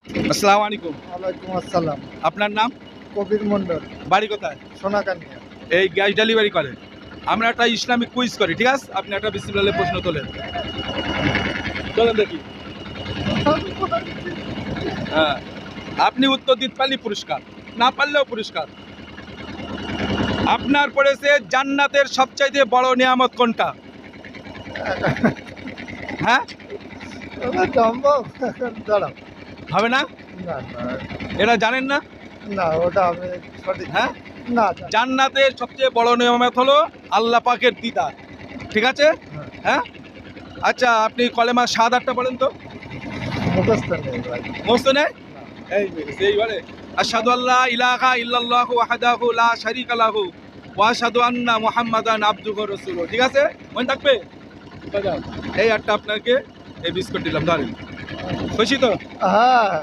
আসসালামু আলাইকুম। ওয়ালাইকুম আসসালাম। আপনার নাম? কবির মন্ডল, বাড়ি কোথায়? সোনাকানিয়া। এই গ্যাস ডেলিভারি করেন। আমরা একটা ইসলামিক কুইজ করি, ঠিক আছে? আপনি একটা বিসমিল্লাহ প্রশ্ন তোলেন। চলেন দেখি। হ্যাঁ, আপনি উত্তর দিতে পারলে পুরস্কার, না পারলেও পুরস্কার। আপনার পড়েছে জান্নাতের সবচাইতে বড় নিয়ামত কোনটা? হ্যাঁ, ওটা সম্ভব? দাঁড়াও। হবে না? না, না, এটা জানেন না? না, ওটা আমি সঠিক হ্যাঁ, না জান্নাতের সবচেয়ে বড় নিয়ামত হলো আল্লাহ পাকের দিদার, ঠিক আছে? হ্যাঁ, হ্যাঁ, আচ্ছা আপনি কলেমা শাহাদাতটা বলেন তো। মুখস্থ নেই ভাই। মুখস্থ নেই? এই সেই বলে আশহাদু আল্লা ইলাহা ইল্লাল্লাহু ওয়াহদাহু লা শারীকা লাহু ওয়া আশহাদু আন্না মুহাম্মাদান আবদুহু ওয়া রাসূলুহু, ঠিক আছে? মনে থাকবে? এই একটা আপনাকে এই বিস্কুট দিলাম, ধরেন। খুশি তো? হ্যাঁ।